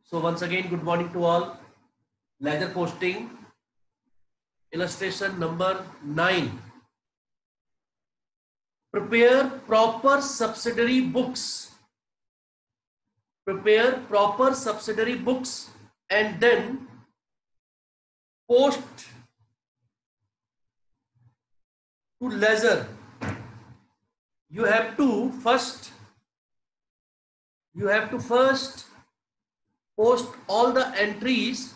So once again, good morning to all. Ledger posting, illustration number 9. Prepare proper subsidiary books. Prepare proper subsidiary books and then post to ledger. You have to first post all the entries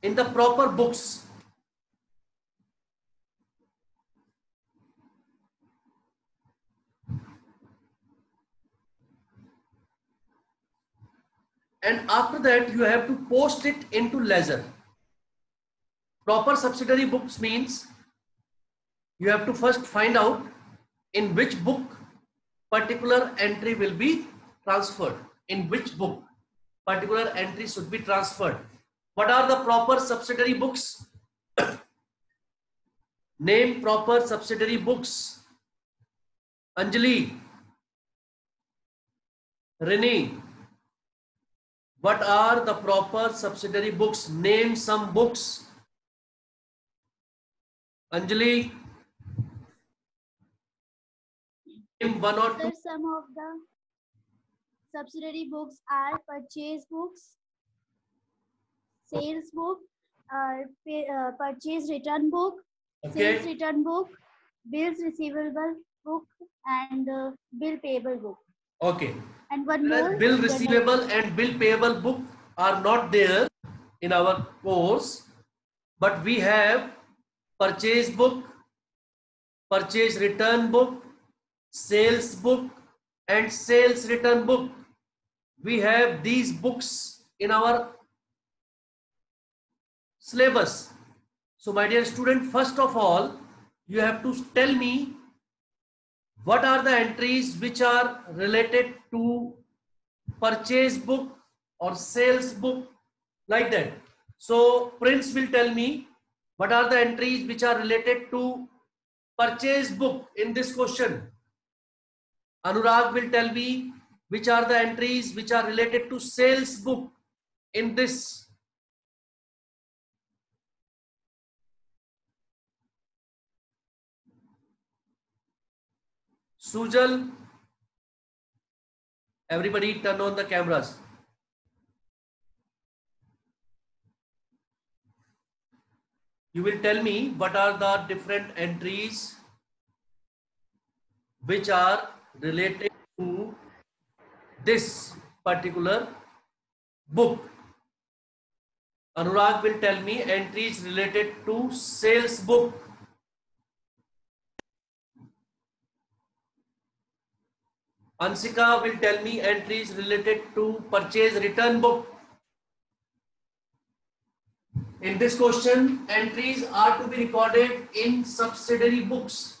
in the proper books. And after that, you have to post it into ledger. Proper subsidiary books means you have to first find out in which book particular entry will be transferred. In which book particular entry should be transferred. What are the proper subsidiary books? Name proper subsidiary books. Anjali, Rini, what are the proper subsidiary books? Name some books. Anjali, name one or two. Some of the subsidiary books are purchase books, sales book, purchase return book, sales return book, bills receivable book, and bill payable book. Okay. And one more. Bill receivable and bill payable book are not there in our course, but we have purchase book, purchase return book, sales book, and sales return book. We have these books in our syllabus. So my dear student, first of all, you have to tell me what are the entries which are related to purchase book or sales book, like that. So Prince will tell me what are the entries which are related to purchase book in this question. Anurag will tell me which are the entries which are related to sales book in this. Sujal, everybody turn on the cameras. You will tell me what are the different entries which are related to this particular book. Anurag will tell me entries related to sales book. Ansika will tell me entries related to purchase return book. In this question, entries are to be recorded in subsidiary books.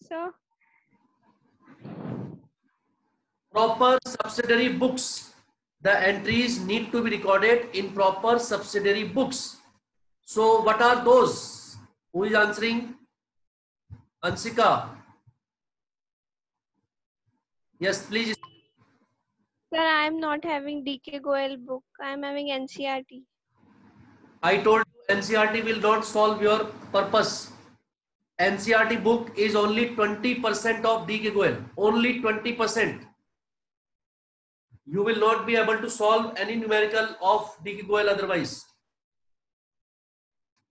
Sir. Proper subsidiary books. The entries need to be recorded in proper subsidiary books. So what are those? Who is answering? Ansika. Yes, please. Sir, I am not having DK Goel book. I am having NCERT. I told you NCERT will not solve your purpose. NCERT book is only 20% of DK Goel. Only 20%. You will not be able to solve any numerical of DK Goel otherwise.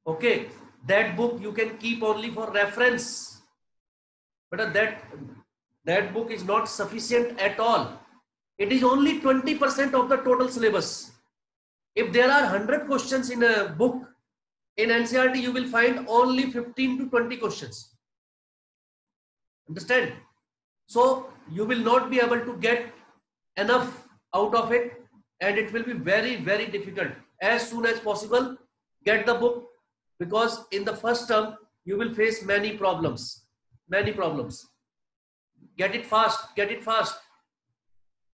Okay, that book you can keep only for reference. But that book is not sufficient at all. It is only 20% of the total syllabus. If there are 100 questions in a book, in NCERT you will find only 15 to 20 questions. Understand? So you will not be able to get enough out of it, and it will be very, very difficult. As soon as possible, get the book, because in the first term you will face many problems. Many problems. Get it fast. Get it fast.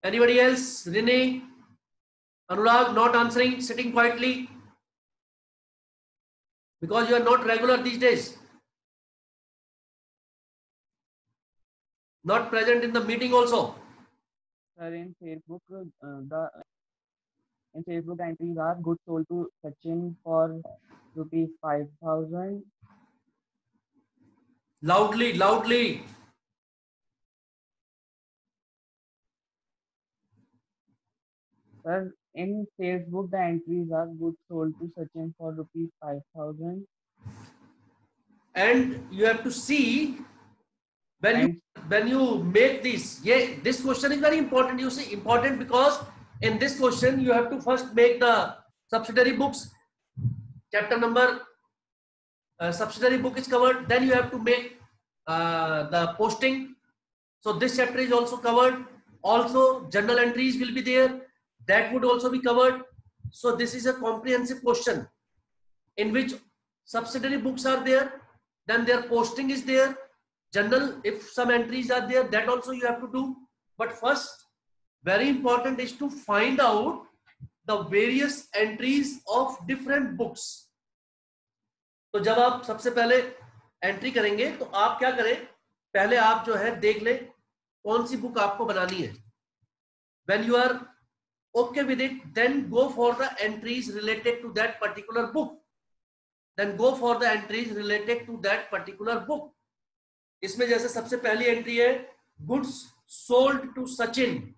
Anybody else? Renee, Anurag not answering, sitting quietly, because you are not regular these days. Not present in the meeting also. Sir, in Facebook, in Facebook entries are goods sold to Sachin for rupees 5,000. Loudly, loudly. Sir, in Facebook the entries are goods sold to Sachin for rupees 5,000. And you have to see when you make this. Yeah, this question is very important. You see, important because in this question you have to first make the subsidiary books. Chapter number subsidiary book is covered. Then you have to make the posting. So this chapter is also covered. Also journal entries will be there. That would also be covered. So this is a comprehensive question in which subsidiary books are there. Then their posting is there. Journal, if some entries are there, that also you have to do. But first, very important is to find out the various entries of different books. तो जब आप सबसे पहले entry करेंगे तो आप क्या करें, पहले आप जो है देख ले कौन सी बुक आपको बनानी है. When you are okay with it, then go for the entries related to that particular book. Then go for the entries related to that particular book. इसमें जैसे सबसे पहली एंट्री है goods sold to Sachin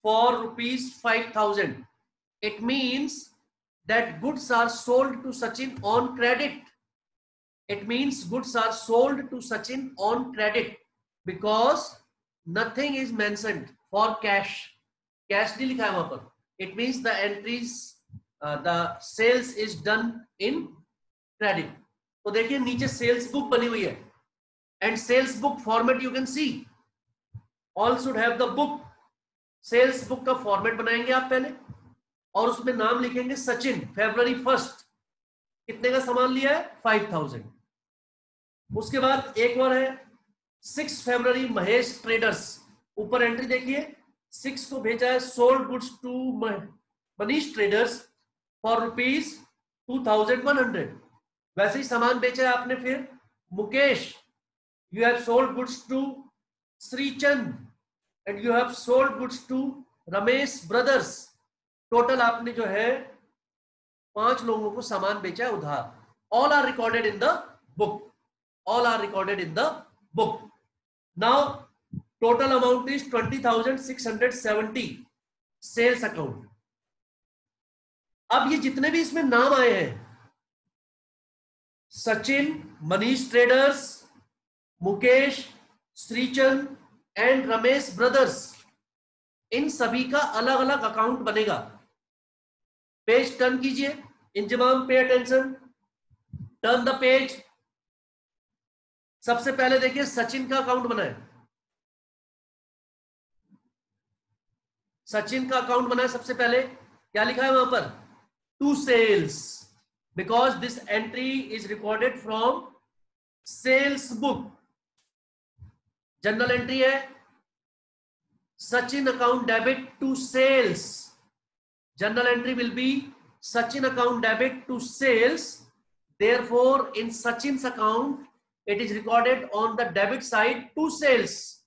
for rupees 5,000. It means that goods are sold to Sachin on credit. It means goods are sold to Sachin on credit because nothing is mentioned for cash. Cash नहीं लिखा है वहां पर. It means the entries, the sales is done in credit. तो देखिए नीचे sales book बनी हुई है. And sales book format you can see. All should have the book. Sales book का format बनाएंगे आप पहले और उसमें नाम लिखेंगे सचिन. February 1st कितने का सामान लिया है? 5,000. उसके बाद एक और है 6 February महेश ट्रेडर्स. ऊपर एंट्री देखिए 6 को भेजा है sold goods to Manish traders for rupees 2,100. वैसे ही सामान बेचा है आपने. फिर Mukesh, you have sold goods to Srichand and you have sold goods to Ramesh brothers. Total आपने जो है 5 लोगों को सामान बेचा है उधार. All are recorded in the book. All are recorded in the book. Now total amount is 20,670 sales account. अब ये जितने भी इसमें नाम आए हैं Sachin, Manish traders, Mukesh, Shrichand and Ramesh brothers, इन सभी का अलग अलग अकाउंट बनेगा. पेज टर्न कीजिए. Inzamam pay attention. Turn the page. सबसे पहले देखिए सचिन का अकाउंट बना है. सचिन का अकाउंट बना है. सबसे पहले क्या लिखा है वहां पर? To sales, because this entry is recorded from sales book. General entry है Sachin account debit to sales. Journal entry will be Sachin account debit to sales. Therefore, in Sachin's account, it is recorded on the debit side to sales.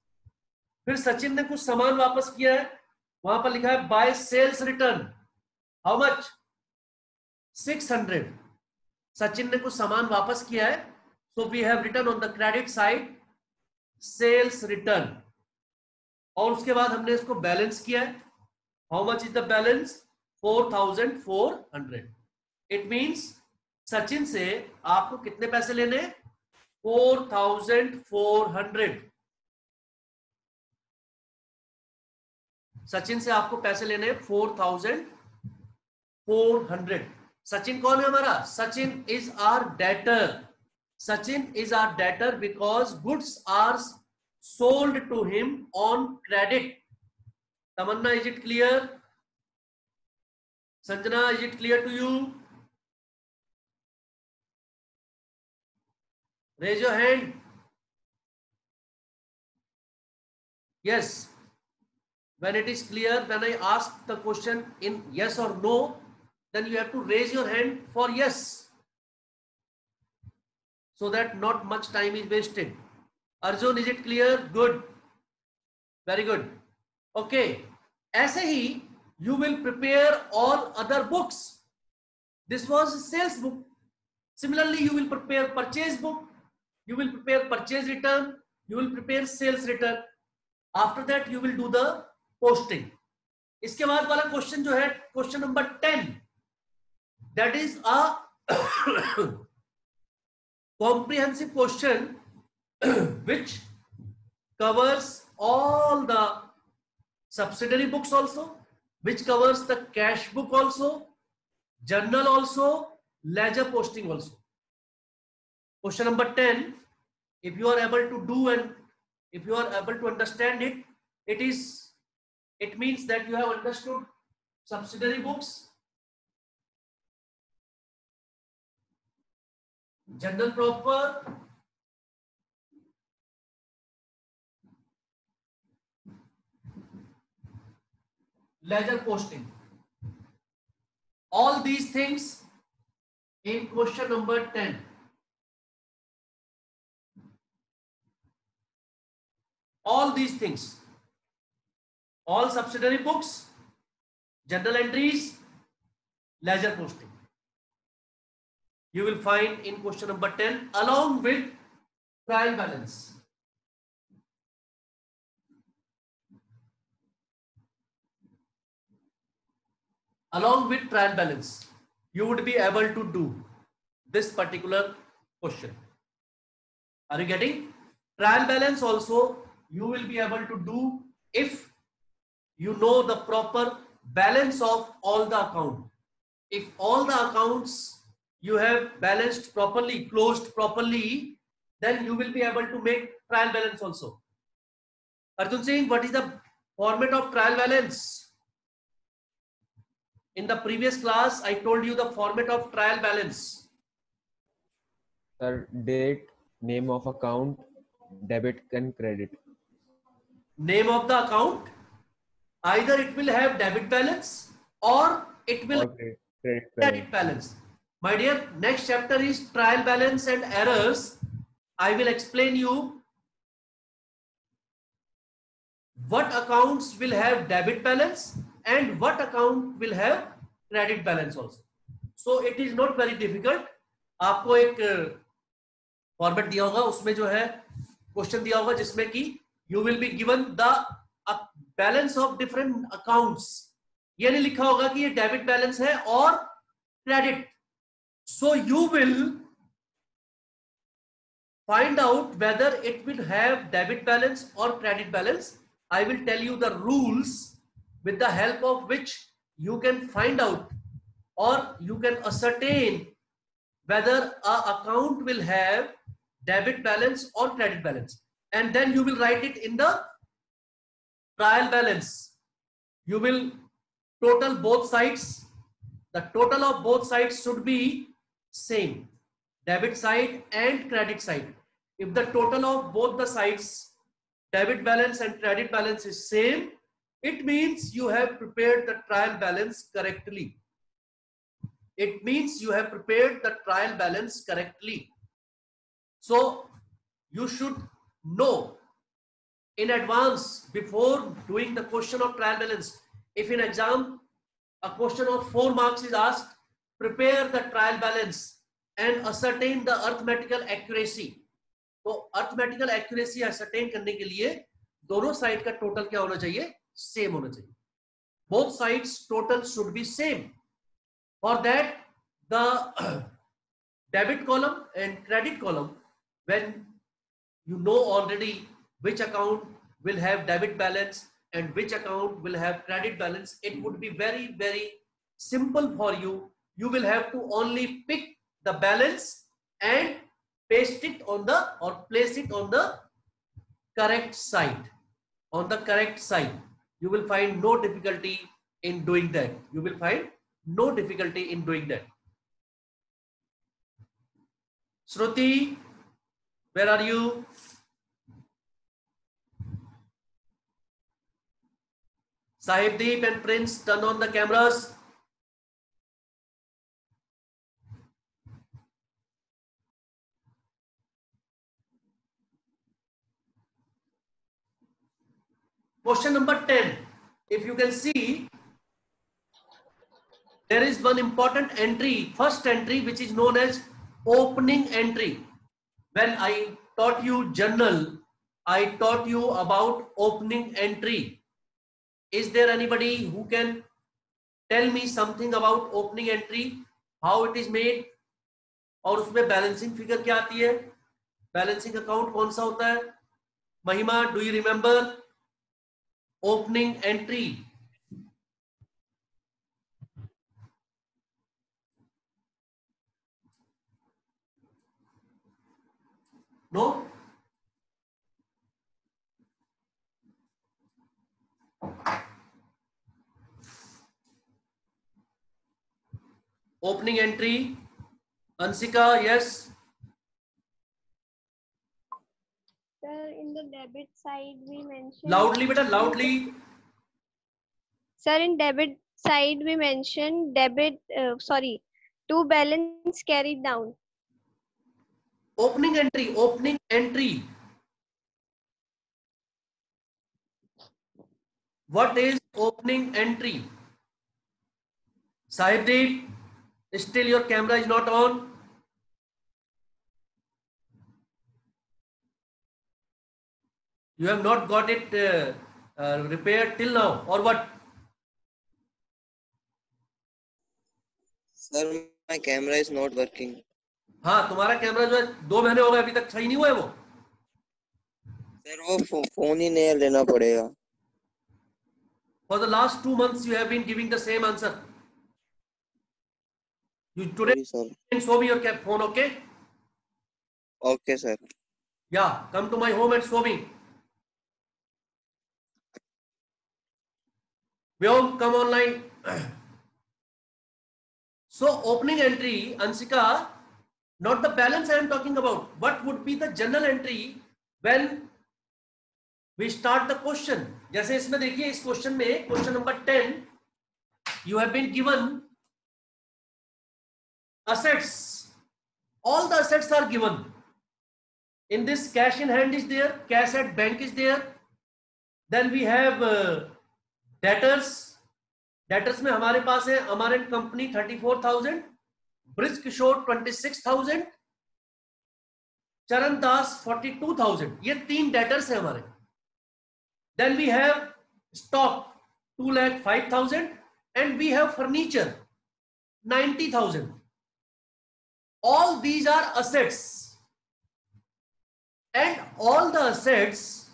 फिर सचिन ने कुछ सामान वापस किया है. वहां पर लिखा है by sales return. How much? 600. Sachin ने कुछ सामान वापस किया है. So we have written on the credit side sales return. और उसके बाद हमने इसको बैलेंस किया है. How much is the balance? 4,400. It means Sachin से आपको कितने पैसे लेने? 4,400. सचिन से आपको पैसे लेने 4,400. सचिन कौन है हमारा? Sachin is our debtor. Sachin is our debtor because goods are sold to him on credit. Tamanna, is it clear? Sanjana, is it clear to you? Raise your hand. Yes. When it is clear, when I ask the question in yes or no, then you have to raise your hand for yes, so that not much time is wasted. Arjun, is it clear? Good, very good. Okay, ऐसे ही you will prepare all other books. This was sales book. Similarly, you will prepare purchase book, you will prepare purchase return, you will prepare sales return. After that you will do the posting. इसके बाद वाला question जो है question number 10, that is a comprehensive question which covers all the subsidiary books also, which covers the cash book also, journal also, ledger posting also. Question number 10, if you are able to do and if you are able to understand it, it means that you have understood subsidiary books, journal proper, ledger posting. All these things in question number 10. All these things, all subsidiary books, journal entries, ledger posting, you will find in question number 10 along with trial balance. Along with trial balance, you would be able to do this particular question. Are you getting? Trial balance also you will be able to do if you know the proper balance of all the account. If all the accounts you have balanced properly, closed properly, then you will be able to make trial balance also. Arjun Singh, what is the format of trial balance? In the previous class, I told you the format of trial balance. Sir, date, name of account, debit and credit. Name of the account, either it will have debit balance or it will have credit balance. My dear, next chapter is trial balance and errors. I will explain you what accounts will have debit balance and what account will have credit balance also. So it is not very difficult. आपको एक format दिया होगा, उसमें जो है question दिया होगा जिसमें कि you will be given the balance of different accounts. ये नहीं लिखा होगा कि ये डेबिट बैलेंस है और credit. So you will find out whether it will have debit balance or credit balance. I will tell you the rules with the help of which you can find out or you can ascertain whether a account will have debit balance or credit balance, and then you will write it in the trial balance. You will total both sides. The total of both sides should be same, debit side and credit side. If the total of both the sides, debit balance and credit balance, is same, it means you have prepared the trial balance correctly. It means you have prepared the trial balance correctly. So you should know in advance before doing the question of trial balance. If in exam a question of 4 marks is asked, prepare the trial balance and ascertain the arithmetical accuracy. तो arithmetical accuracy ascertain करने के लिए दोनों side का total क्या होना चाहिए? Same होना चाहिए. Both sides total should be same. For that, the debit column and credit column, when you know already which account will have debit balance and which account will have credit balance, it would be very, very simple for you. You will have to only pick the balance and paste it on the or place it on the correct side. On the correct side, you will find no difficulty in doing that. You will find no difficulty in doing that. Shruti, where are you? Sahibdeep and Prince, turn on the cameras. Question number 10. If you can see, there is one important entry, first entry, which is known as opening entry. When I taught you journal, I taught you about opening entry. Is there anybody who can tell me something about opening entry, how it is made, और उसमें balancing figure क्या आती है, balancing account कौन सा होता है? Mahima, do you remember opening entry? No? Opening entry, Anshika, yes? Sir, in the debit side we mentioned. Loudly, beta, loudly. Sir, in debit side we mentioned to balance carried down. Opening entry, opening entry. What is opening entry? Sahibdeep, still your camera is not on. You have not got it repaired till now, or what? Sir, my camera is not working. हाँ, तुम्हारा camera जो है 2 महीने हो गए अभी तक सही नहीं हुआ है वो. सर वो फोन ही नया लेना पड़ेगा. For the last 2 months you have been giving the same answer. You today can show me your phone, okay? Okay, sir. Yeah, come to my home and show me. Vyom, come online. So opening entry, Anshika, not the balance I am talking about. What would be the journal entry when we start the question? जैसे इसमें देखिए, इस question में, question number 10, you have been given assets. All the assets are given. In this, cash in hand is there, cash at bank is there. Then we have debtors. Debtors में हमारे पास है Amaran company 34,000, bridge किशोर 26,000, चरण दास 42,000. ये 3 debtors हैं हमारे. Then we have stock 2,05,000 and we have furniture 90,000. All these are assets, and all the assets,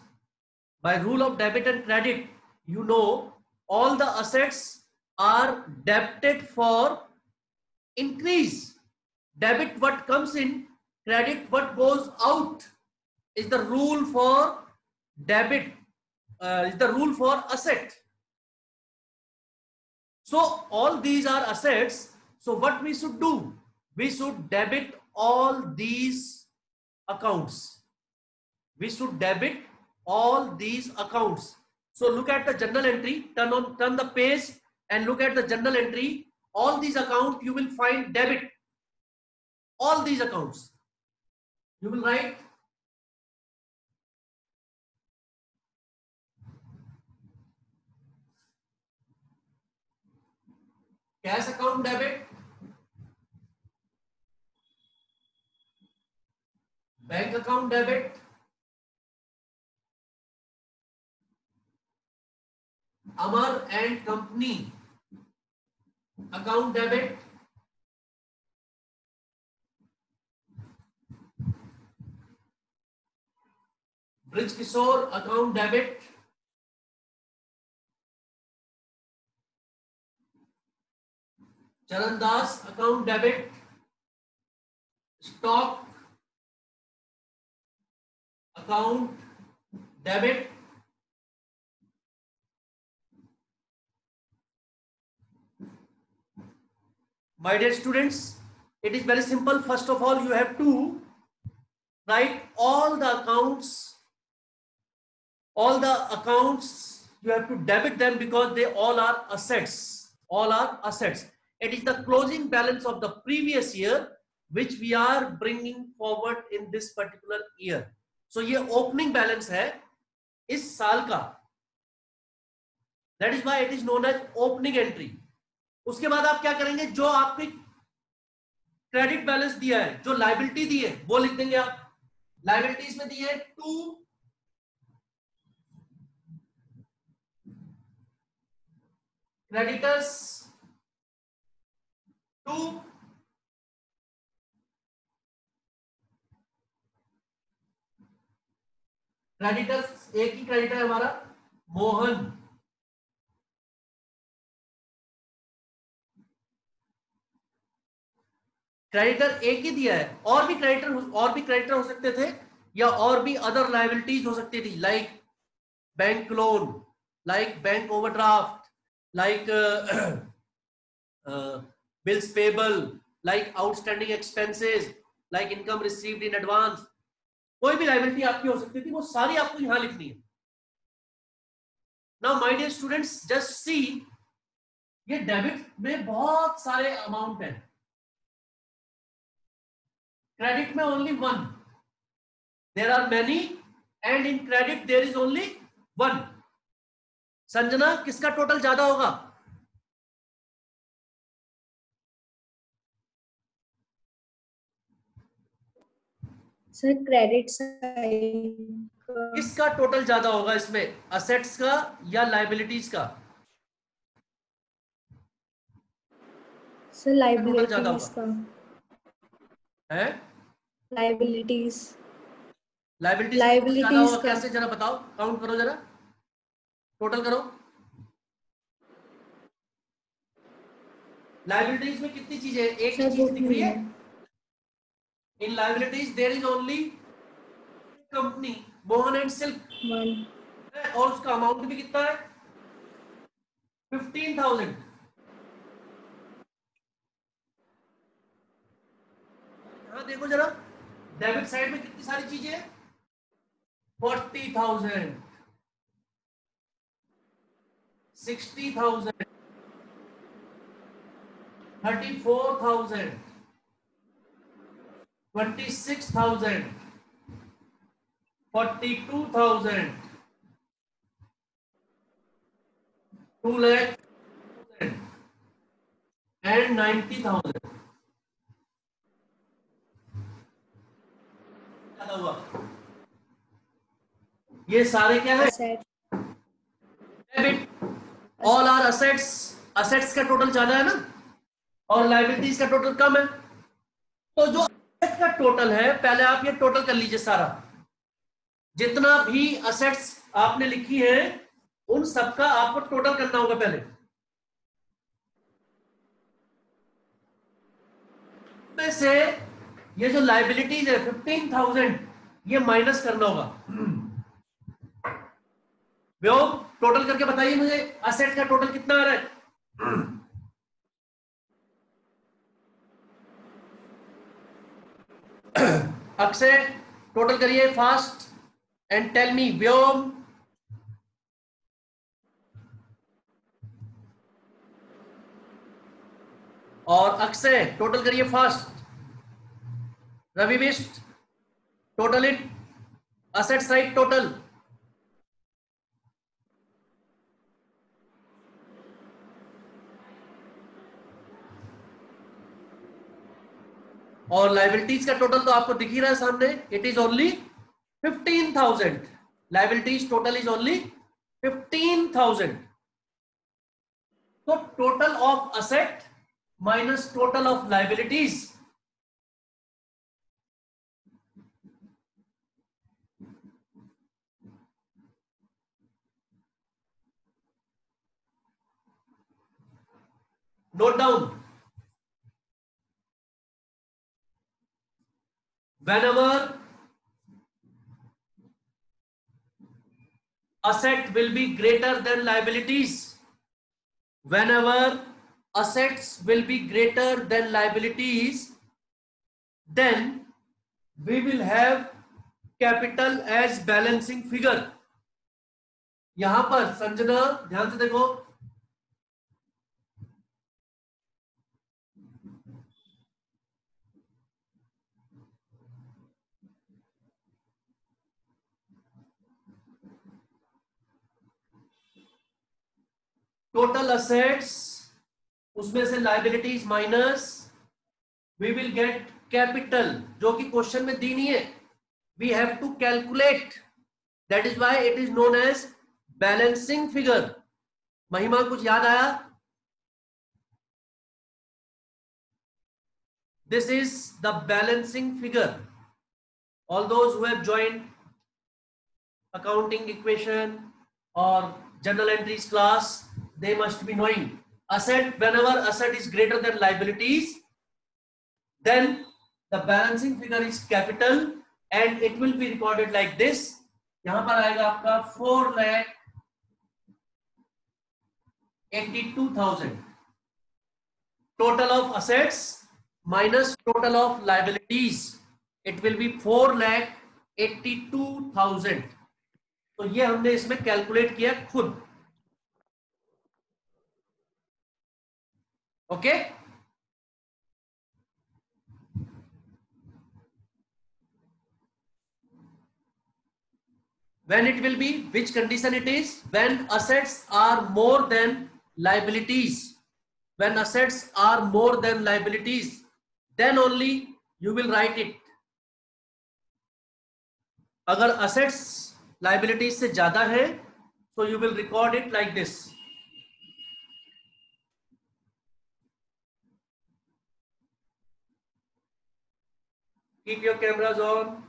by rule of debit and credit, you know, all the assets are debited for increase. Debit what comes in, credit what goes out, is the rule for debit, is the rule for asset. So all these are assets. So what we should do? We should debit all these accounts. We should debit all these accounts. So look at the journal entry, turn the page and look at the journal entry. All these accounts you will find debit. All these accounts. You will write cash account debit, bank account debit, Amar and Company account debit, Brij Kishore account debit, Charan Das account debit, stock account debit, my dear students, it is very simple. First of all, you have to write all the accounts you have to debit them because they all are assets. All are assets. It is the closing balance of the previous year which we are bringing forward in this particular year. So ये opening balance है इस साल का. That is why it is known as opening entry. उसके बाद आप क्या करेंगे, जो आपकी क्रेडिट बैलेंस दिया है, जो लाइबिलिटी दी है वो लिख देंगे आप। लाइबिलिटीज में दी है 2 क्रेडिटर्स, 2 क्रेडिटर्स, एक ही क्रेडिटर है हमारा मोहन, क्रेडिटर एक ही दिया है, और भी क्रेडिटर हो सकते थे, या और भी अदर लायबिलिटीज हो सकती थी, like bank loan, like bank overdraft, like bills payable, like outstanding expenses, like income received in advance. कोई भी लायबिलिटी आपकी हो सकती थी, वो सारी आपको यहां लिखनी है। Now my dear students, just see, ये डेबिट में बहुत सारे अमाउंट है, क्रेडिट में only 1, there are many, and in credit there is only 1। Sanjana, किसका टोटल ज्यादा होगा? सर क्रेडिट साइड किसका टोटल ज्यादा होगा इसमें, असेट्स का या लाइबिलिटीज का? सर टोटल ज्यादा लाइबिलिटीज होगा का, है? लाइबिलिटीज लाइबिलिटीज का टोटल ज्यादा होगा, का कैसे? जरा बताओ, काउंट करो, जरा टोटल करो। लाइबिलिटीज में कितनी चीजें, एक ही सर चीज बुक दिख रही में है? In liabilities there is only company Mohan and silk, 1 और उसका अमाउंट भी कितना है? 15,000। हाँ देखो जरा, डेबिट साइड में कितनी सारी चीजें हैं? 40,000, 60,000, 34,000, 26,000, 42,000, 2 lakh and 90,000। ज्यादा हुआ, ये सारे क्या है? asset debit. All are assets, assets का टोटल ज्यादा है ना, और लाइबिलिटीज का टोटल कम है। तो जो असेट का टोटल है, पहले आप ये टोटल कर लीजिए सारा, जितना भी असेट्स आपने लिखी है उन सबका आपको टोटल करना होगा पहले। में से ये जो लाइबिलिटीज है 15,000, ये माइनस करना होगा। व्योग, टोटल करके बताइए मुझे, असेट का टोटल कितना आ रहा है? अक्षय, टोटल करिए fast and tell me. Vyom, और अक्षय टोटल करिए fast. Ravi Bisht, total it, asset side total. और लाइबिलिटीज का टोटल तो आपको दिख ही रहा है सामने, it is only 15,000। Liabilities total is only 15,000। तो total of asset minus total of liabilities, note down. Whenever asset will be greater than liabilities, whenever assets will be greater than liabilities, then we will have capital as balancing figure। यहां पर संजना ध्यान से देखो, total assets, उसमें से liabilities minus, we will get capital, जो कि question में दी नहीं है. We have to calculate, that is why it is known as balancing figure. Mahima कुछ याद आया? This is the balancing figure. All those who have joined accounting equation or journal entries class, they must be knowing asset. Whenever asset is greater than liabilities, then the balancing figure is capital and it will be recorded like this. यहां पर आएगा आपका 4,82,000 total of assets minus total of liabilities. It will be 4,82,000. तो ये हमने इसमें calculate किया खुद. Okay, when it will be, which condition it is? When assets are more than liabilities. When assets are more than liabilities, then only you will write it. अगर assets liabilities से ज्यादा है, so you will record it like this. Keep your cameras on.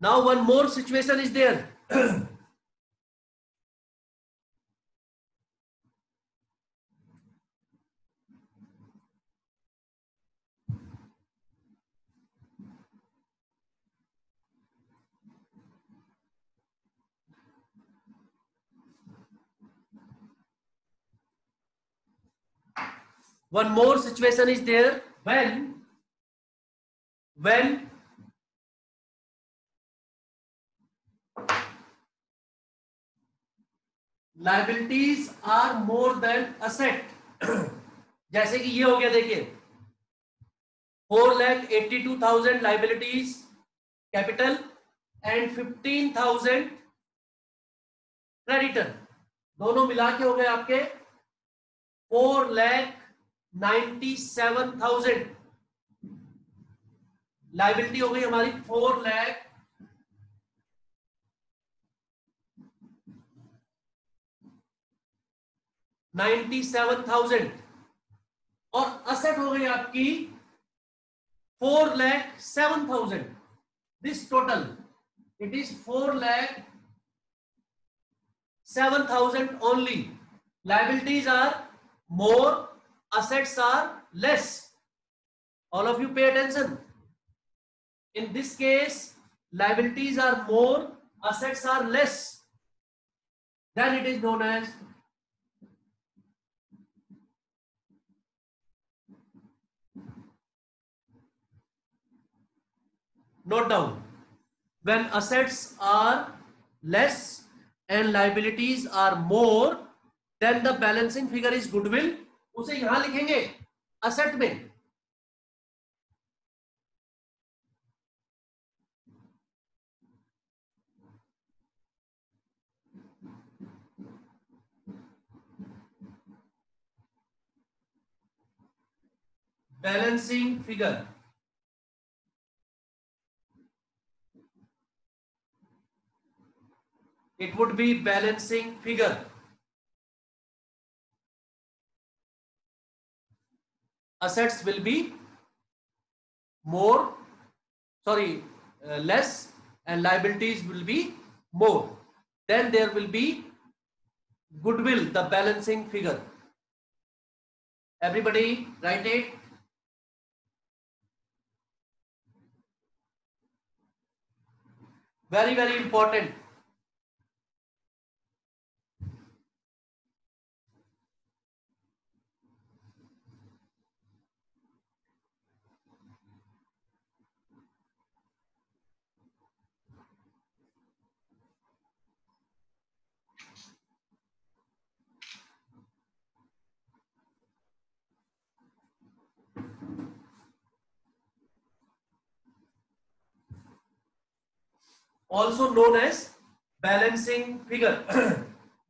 Now one more situation is there. One more situation is there when liabilities are more than asset. जैसे कि ये हो गया, देखिए 4,82,000 liabilities capital and 15,000 creditor, दोनों मिला के हो गए आपके 4,97,000. लाइबिलिटी हो गई हमारी 4,97,000 और असेट हो गई आपकी 4,07,000. This total it is 4,07,000 only. Liabilities are more, assets are less. All of you pay attention. In this case, liabilities are more, assets are less. Then it is known as note down. When assets are less and liabilities are more, then the balancing figure is goodwill. उसे यहां लिखेंगे asset में. Balancing figure. It would be balancing figure. Assets will be more, less, and liabilities will be more. Then there will be goodwill, the balancing figure. Everybody write it. Very, very important. also known as balancing figure.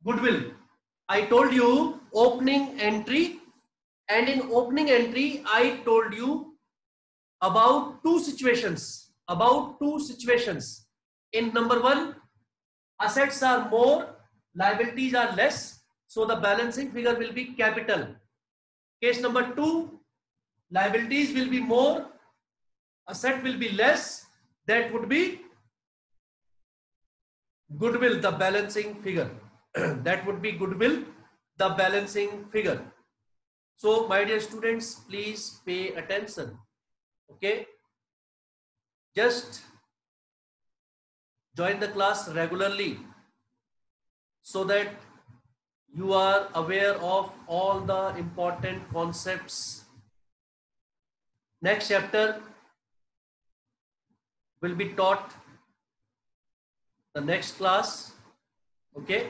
Goodwill. I told you opening entry, and in opening entry I told you about two situations. In number one, assets are more, liabilities are less, so the balancing figure will be capital. Case number two, liabilities will be more, asset will be less, that would be goodwill, the balancing figure. That would be goodwill, the balancing figure. So my dear students, please pay attention. Okay, just join the class regularly so that you are aware of all the important concepts. Next chapter will be taught the next class. Okay,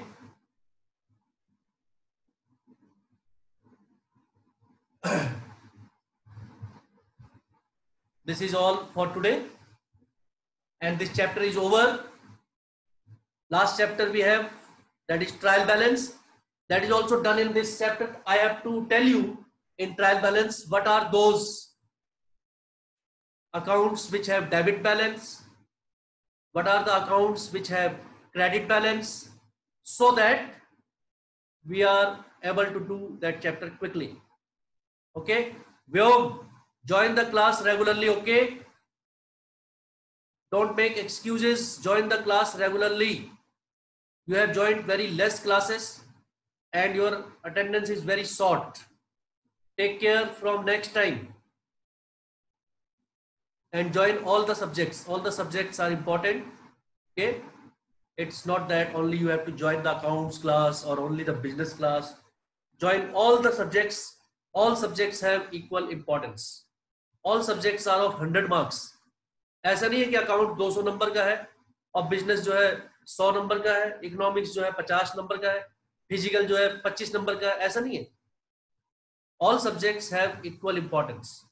this is all for today, and this chapter is over. Last chapter we have, that is trial balance. That is also done in this chapter. I have to tell you in trial balance what are those accounts which have debit balance, what are the accounts which have credit balance, so that we are able to do that chapter quickly. Okay, Vyom, join the class regularly. Okay, don't make excuses, join the class regularly. You have joined very less classes and your attendance is very short. Take care from next time and join all the subjects. All the subjects are important. Okay, it's not that only you have to join the accounts class or only the business class. Join all the subjects. All subjects have equal importance. All subjects are of 100 marks. ऐसा नहीं है कि account 200 number का है और business जो है 100 number का है, इकोनॉमिक्स जो है 50 नंबर का है, फिजिकल जो है 25 नंबर का है, ऐसा नहीं है. All subjects have equal importance.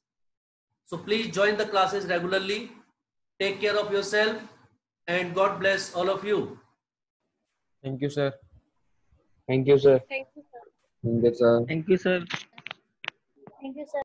So please join the classes regularly. Take care of yourself and God bless all of you. Thank you, sir. Thank you, sir. Thank you, sir. Thank you, sir. Thank you, sir. Thank you, sir.